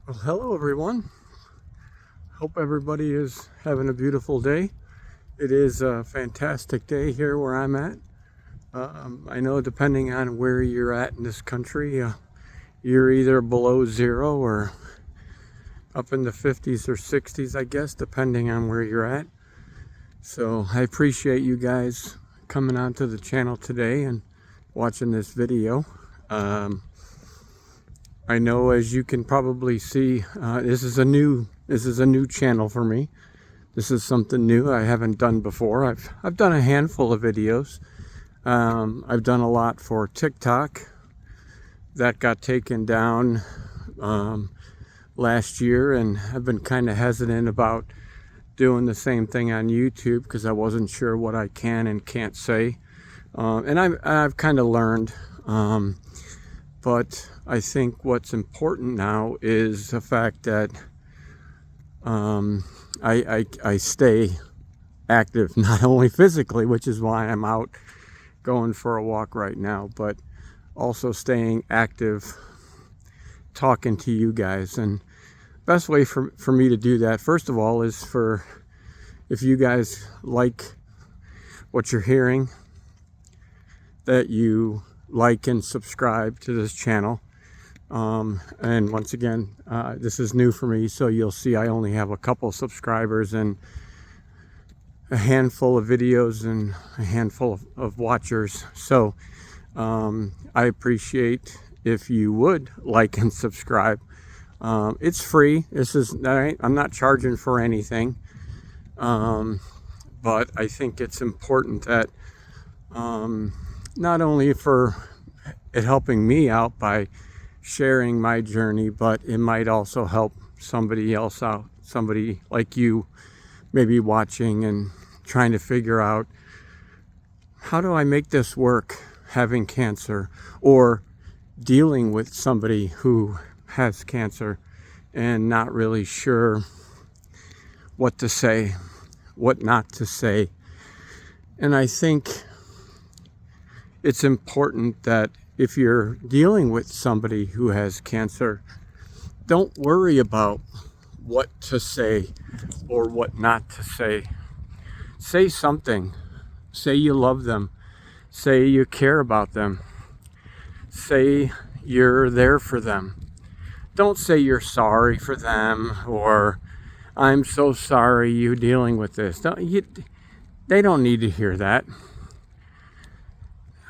Well, hello everyone. Hope everybody is having a beautiful day. It is a fantastic day here where I'm at. I know depending on where you're at in this country, you're either below zero or up in the 50s or 60s, I guess, depending on where you're at. So I appreciate you guys coming onto the channel today and watching this video. I know, as you can probably see, this is a new channel for me. This is something new I haven't done before. I've done a handful of videos. I've done a lot for TikTok. That got taken down last year, and I've been kind of hesitant about doing the same thing on YouTube because I wasn't sure what I can and can't say. And I've kind of learned. But I think what's important now is the fact that I stay active, not only physically, which is why I'm out going for a walk right now, but also staying active, talking to you guys. And best way for me to do that, first of all, is if you guys like what you're hearing, that you like and subscribe to this channel. And once again, this is new for me, so you'll see I only have a couple subscribers and a handful of videos and a handful of watchers. So I appreciate if you would like and subscribe. It's free. I'm not charging for anything, but I think it's important that not only for it helping me out by sharing my journey, but it might also help somebody else out, somebody like you maybe watching and trying to figure out, how do I make this work, having cancer or dealing with somebody who has cancer and not really sure what to say, what not to say. And I think it's important that if you're dealing with somebody who has cancer, don't worry about what to say or what not to say. Say something. Say you love them. Say you care about them. Say you're there for them. Don't say you're sorry for them or I'm so sorry you're dealing with this. They don't need to hear that.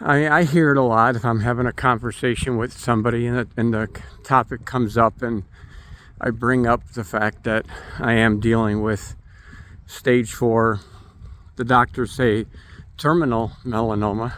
I hear it a lot if I'm having a conversation with somebody and the topic comes up and I bring up the fact that I am dealing with stage 4, the doctors say terminal melanoma.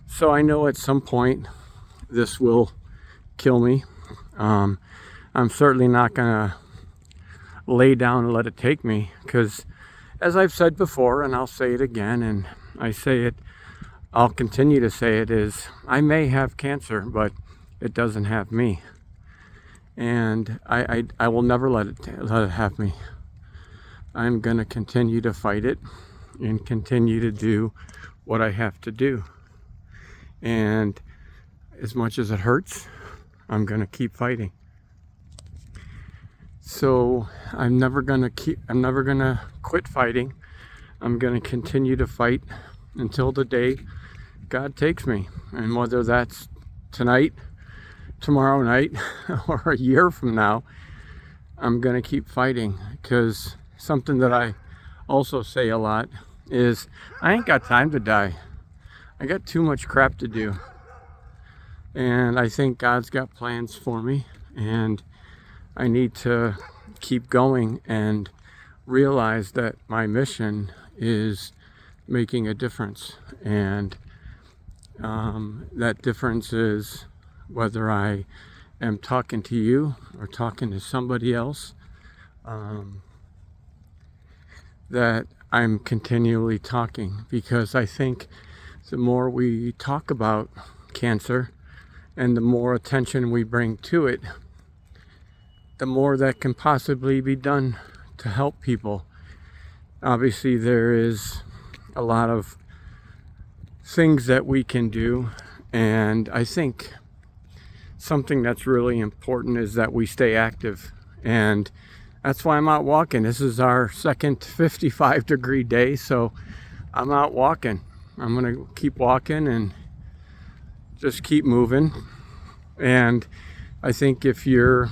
So I know at some point this will kill me. I'm certainly not gonna lay down and let it take me, because as I've said before, and I'll say it again, and I'll continue to say it, is I may have cancer, but it doesn't have me. And I will never let it have me. I'm going to continue to fight it and continue to do what I have to do. And as much as it hurts, I'm going to keep fighting. So I'm never going to quit fighting. I'm going to continue to fight until the day God takes me. And whether that's tonight, tomorrow night, or a year from now, I'm going to keep fighting. Because something that I also say a lot is, I ain't got time to die. I got too much crap to do. And I think God's got plans for me. And I need to keep going and realize that my mission is making a difference. And that difference is whether I am talking to you or talking to somebody else, that I'm continually talking, because I think the more we talk about cancer and the more attention we bring to it, the more that can possibly be done to help people. Obviously, there is a lot of things that we can do, and I think something that's really important is that we stay active. And that's why I'm out walking. This is our second 55-degree day, so I'm out walking. I'm going to keep walking and just keep moving. And I think if you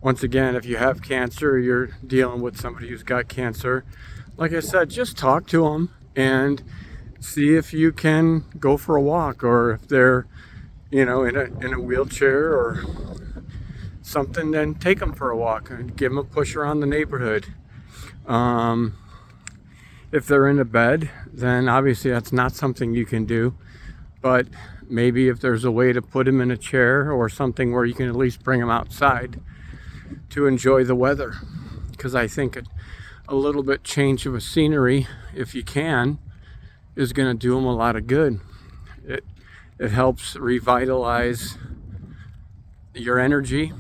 have cancer, you're dealing with somebody who's got cancer, like I said, just talk to them and see if you can go for a walk, or if they're, in a wheelchair or something, then take them for a walk and give them a push around the neighborhood. If they're in a bed, then obviously that's not something you can do, but maybe if there's a way to put them in a chair or something where you can at least bring them outside to enjoy the weather, because I think a little bit change of a scenery, if you can, is going to do them a lot of good. It helps revitalize your energy,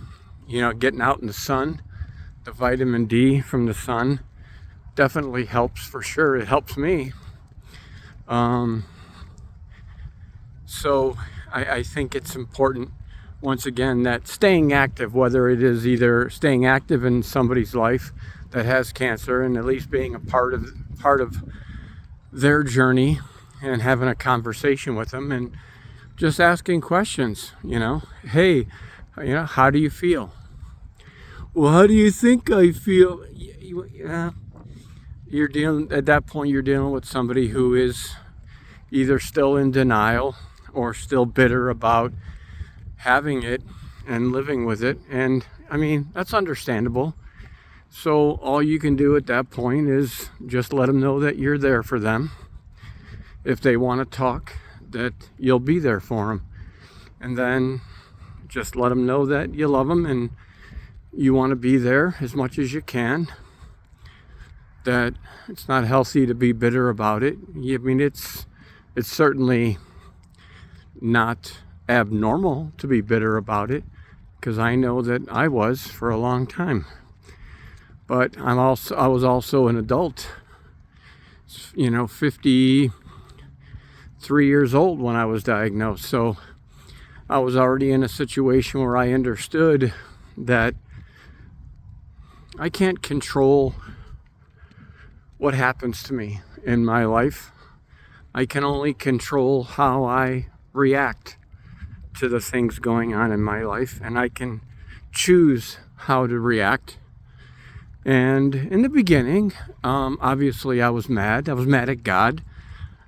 getting out in the sun. The vitamin D from the sun definitely helps, for sure. It helps me. So I think it's important, once again, that staying active, whether it is either staying active in somebody's life that has cancer and at least being a part of their journey and having a conversation with them and just asking questions, hey, how do you feel? Well, how do you think I feel? At that point, you're dealing with somebody who is either still in denial or still bitter about having it and living with it. And I mean, that's understandable. So all you can do at that point is just let them know that you're there for them. If they want to talk, that you'll be there for them. And then just let them know that you love them and you want to be there as much as you can. That it's not healthy to be bitter about it. I mean, it's certainly not abnormal to be bitter about it, because I know that I was for a long time. But I was also an adult, 53 years old when I was diagnosed. So I was already in a situation where I understood that I can't control what happens to me in my life. I can only control how I react to the things going on in my life, and I can choose how to react. And in the beginning, obviously I was mad. I was mad at God.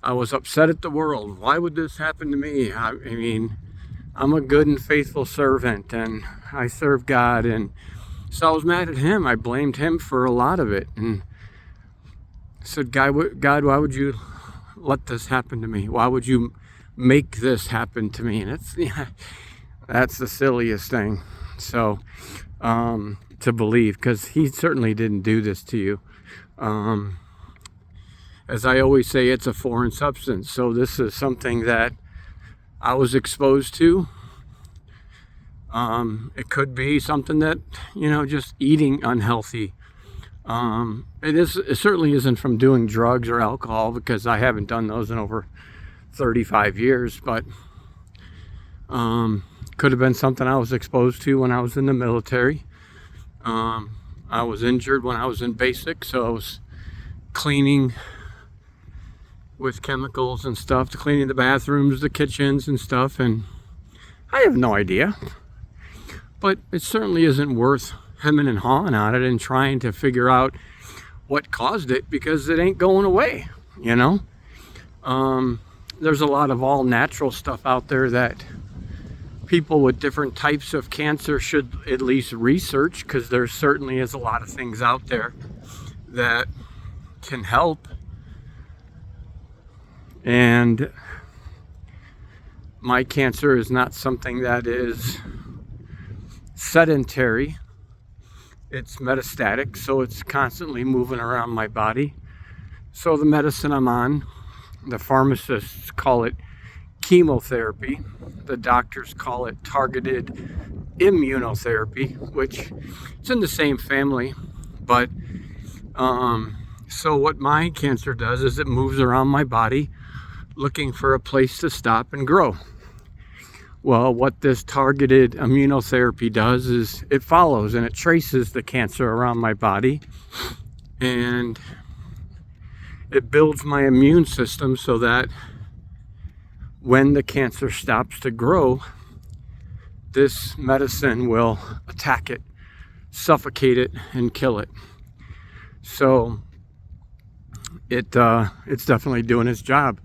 I was upset at the world. Why would this happen to me? I mean, I'm a good and faithful servant, and I serve God. And so I was mad at him. I blamed him for a lot of it. And I said, God, why would you let this happen to me? Why would you make this happen to me? And that's the silliest thing. So, to believe, because he certainly didn't do this to you. As I always say, it's a foreign substance. So this is something that I was exposed to. It could be something that, just eating unhealthy. It certainly isn't from doing drugs or alcohol, because I haven't done those in over 35 years, but could have been something I was exposed to when I was in the military. I was injured when I was in basic, so I was cleaning with chemicals and stuff, cleaning the bathrooms, the kitchens and stuff, and I have no idea. But it certainly isn't worth hemming and hawing on it and trying to figure out what caused it, because it ain't going away, There's a lot of all natural stuff out there that people with different types of cancer should at least research, because there certainly is a lot of things out there that can help. And my cancer is not something that is sedentary. It's metastatic, so it's constantly moving around my body. So the medicine I'm on, the pharmacists call it chemotherapy. The doctors call it targeted immunotherapy, which it's in the same family. But so what my cancer does is it moves around my body looking for a place to stop and grow. Well, what this targeted immunotherapy does is it follows and it traces the cancer around my body, and it builds my immune system so that when the cancer stops to grow, this medicine will attack it, suffocate it, and kill it. So it's definitely doing its job.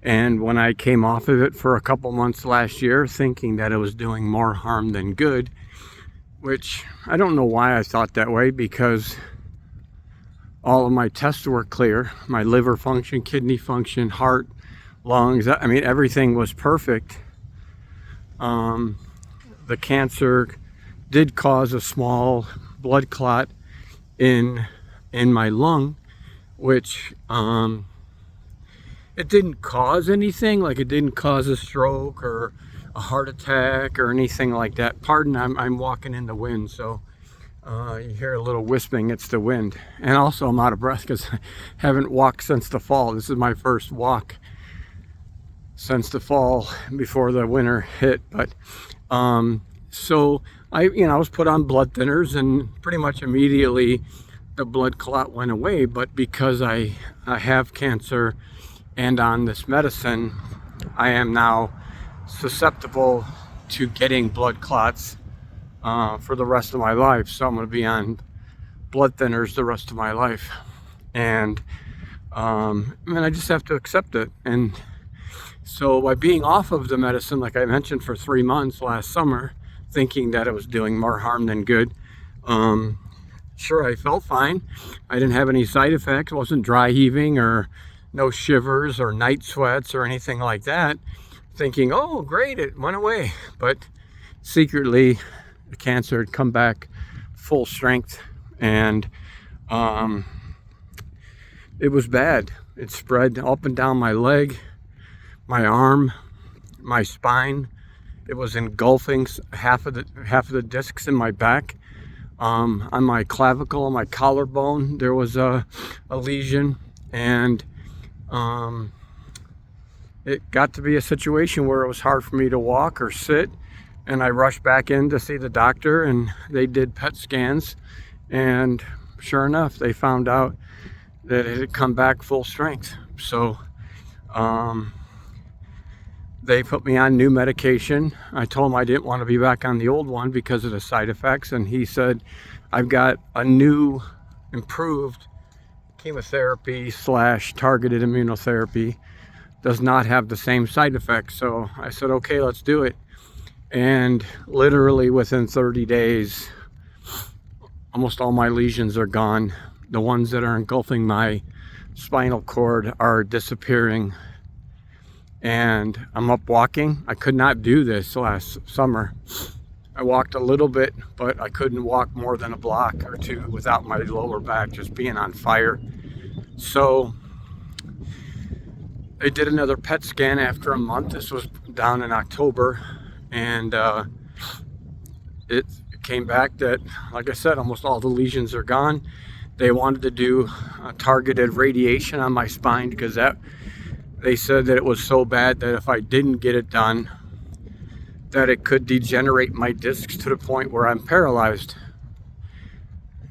And when I came off of it for a couple months last year, thinking that it was doing more harm than good, which I don't know why I thought that way, because all of my tests were clear. My liver function, kidney function, heart, lungs, I mean, everything was perfect. The cancer did cause a small blood clot in my lung, which it didn't cause anything, like it didn't cause a stroke or a heart attack or anything like that. Pardon, I'm walking in the wind, so you hear a little wisping. It's the wind. And also I'm out of breath because I haven't walked since the fall. This is my first walk since the fall before the winter hit. But so I was put on blood thinners, and pretty much immediately the blood clot went away. But because I have cancer and on this medicine, I am now susceptible to getting blood clots for the rest of my life. So I'm going to be on blood thinners the rest of my life, and I just have to accept it. And so by being off of the medicine, like I mentioned, for 3 months last summer, thinking that it was doing more harm than good, sure, I felt fine. I didn't have any side effects. Wasn't dry heaving or no shivers or night sweats or anything like that. Thinking, oh, great, it went away. But secretly, the cancer had come back full strength, and it was bad. It spread up and down my leg, my arm, my spine. It was engulfing half of the discs in my back. On my clavicle, on my collarbone, there was a lesion, and it got to be a situation where it was hard for me to walk or sit, and I rushed back in to see the doctor, and they did PET scans, and sure enough, they found out that it had come back full strength. So they put me on new medication. I told him I didn't want to be back on the old one because of the side effects, and he said, I've got a new, improved chemotherapy / targeted immunotherapy, does not have the same side effects. So I said, okay, let's do it. And literally within 30 days, almost all my lesions are gone. The ones that are engulfing my spinal cord are disappearing, and I'm up walking. I could not do this last summer. I walked a little bit, but I couldn't walk more than a block or two without my lower back just being on fire. So they did another PET scan after a month. This was down in October, and it came back that, like I said, almost all the lesions are gone. They wanted to do targeted radiation on my spine because they said that it was so bad that if I didn't get it done, that it could degenerate my discs to the point where I'm paralyzed.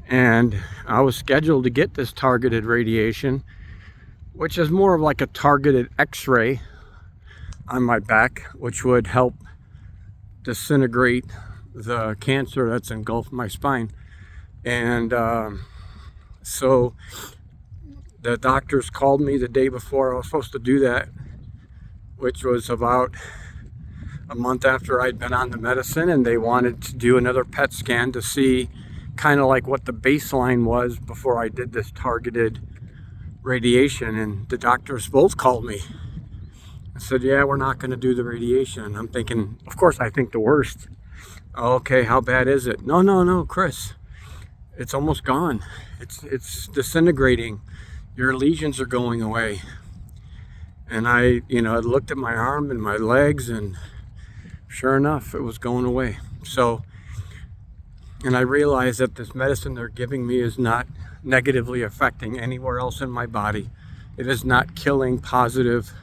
And I was scheduled to get this targeted radiation, which is more of like a targeted x-ray on my back, which would help disintegrate the cancer that's engulfed my spine. And so the doctors called me the day before I was supposed to do that, which was about a month after I'd been on the medicine, and they wanted to do another PET scan to see kind of like what the baseline was before I did this targeted radiation. And the doctors both called me. I said, yeah, we're not going to do the radiation. I'm thinking, of course, I think the worst. Okay, how bad is it? No, Chris, it's almost gone. It's disintegrating. Your lesions are going away. And I looked at my arm and my legs, and sure enough, it was going away. So, and I realized that this medicine they're giving me is not negatively affecting anywhere else in my body. It is not killing positive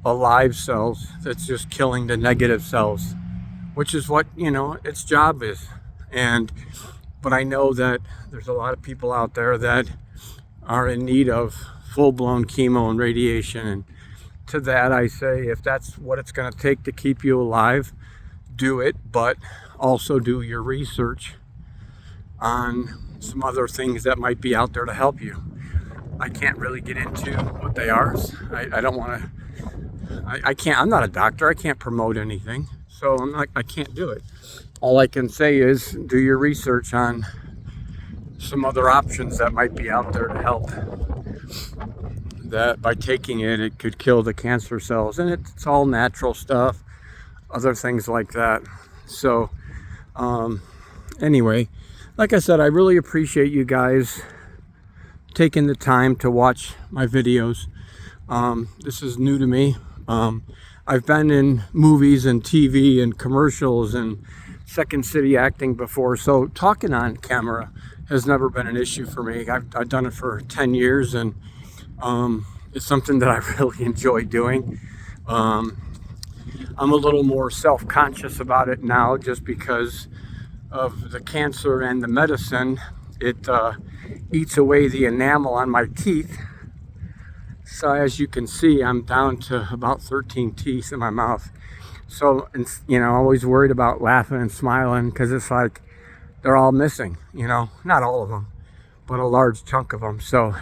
alive cells, that's just killing the negative cells, which is what, its job is. But I know that there's a lot of people out there that are in need of full-blown chemo and radiation. And to that I say, if that's what it's going to take to keep you alive, do it, but also do your research on some other things that might be out there to help you. I can't really get into what they are. I don't want to. I can't. I'm not a doctor. I can't promote anything, so I can't do it. All I can say is do your research on some other options that might be out there to help. That by taking it, it could kill the cancer cells, and it's all natural stuff, other things like that. So, anyway, like I said, I really appreciate you guys taking the time to watch my videos. This is new to me. I've been in movies and TV and commercials and Second City acting before, so talking on camera has never been an issue for me. I've done it for 10 years, and it's something that I really enjoy doing. I'm a little more self-conscious about it now just because of the cancer and the medicine. It eats away the enamel on my teeth. So as you can see, I'm down to about 13 teeth in my mouth. So, I'm always worried about laughing and smiling because it's like they're all missing, not all of them, but a large chunk of them. So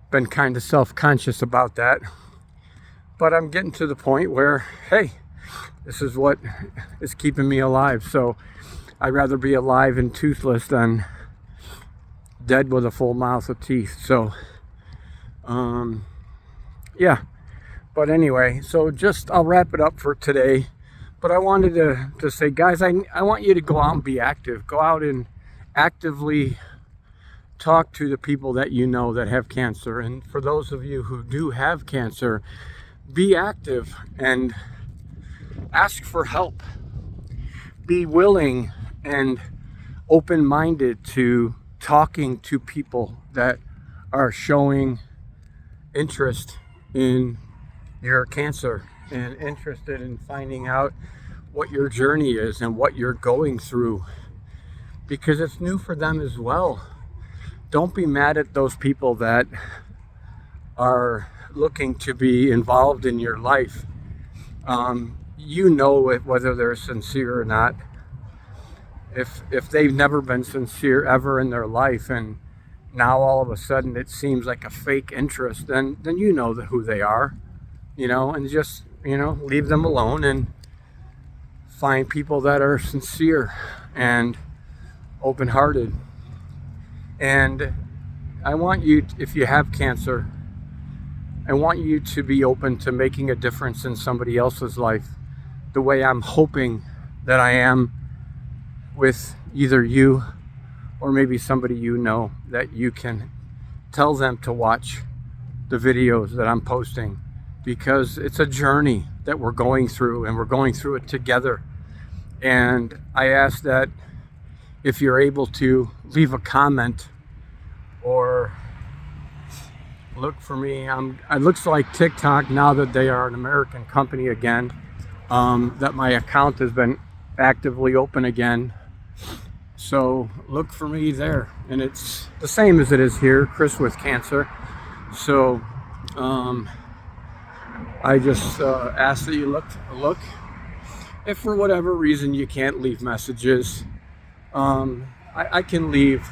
been kind of self-conscious about that. But I'm getting to the point where, hey, this is what is keeping me alive. So I'd rather be alive and toothless than dead with a full mouth of teeth. So, yeah. But anyway, so I'll wrap it up for today. But I wanted to say, guys, I want you to go out and be active. Go out and actively talk to the people that you know that have cancer. And for those of you who do have cancer, be active and ask for help. Be willing and open-minded to talking to people that are showing interest in your cancer and interested in finding out what your journey is and what you're going through, because it's new for them as well. Don't be mad at those people that are looking to be involved in your life. You know whether they're sincere or not. If they've never been sincere ever in their life, and now all of a sudden it seems like a fake interest, then you know who they are, and just leave them alone and find people that are sincere and open-hearted. And I want you, if you have cancer, I want you to be open to making a difference in somebody else's life, the way I'm hoping that I am with either you or maybe somebody that you can tell them to watch the videos that I'm posting, because it's a journey that we're going through, and we're going through it together. And I ask that if you're able to leave a comment or look for me. It looks like TikTok, now that they are an American company again, that my account has been actively open again. So look for me there, and it's the same as it is here, Chris with Cancer. So I just ask that you look. If for whatever reason you can't leave messages, I can leave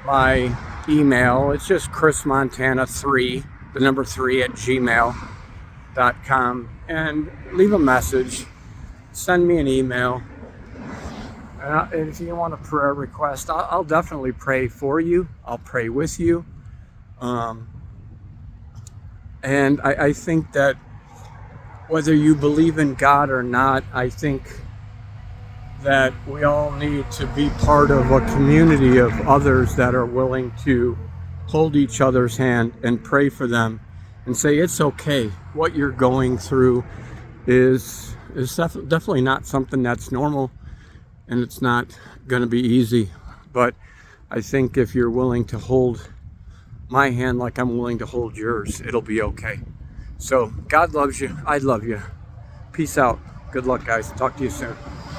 my email. It's just chrismontana3, the number 3 at gmail.com, and leave a message. Send me an email. And if you want a prayer request, I'll definitely pray for you. I'll pray with you. And I think that whether you believe in God or not, I think that we all need to be part of a community of others that are willing to hold each other's hand and pray for them and say, it's okay. What you're going through is definitely not something that's normal, and it's not going to be easy. But I think if you're willing to hold my hand like I'm willing to hold yours, it'll be okay. So God loves you. I love you. Peace out. Good luck, guys. Talk to you soon.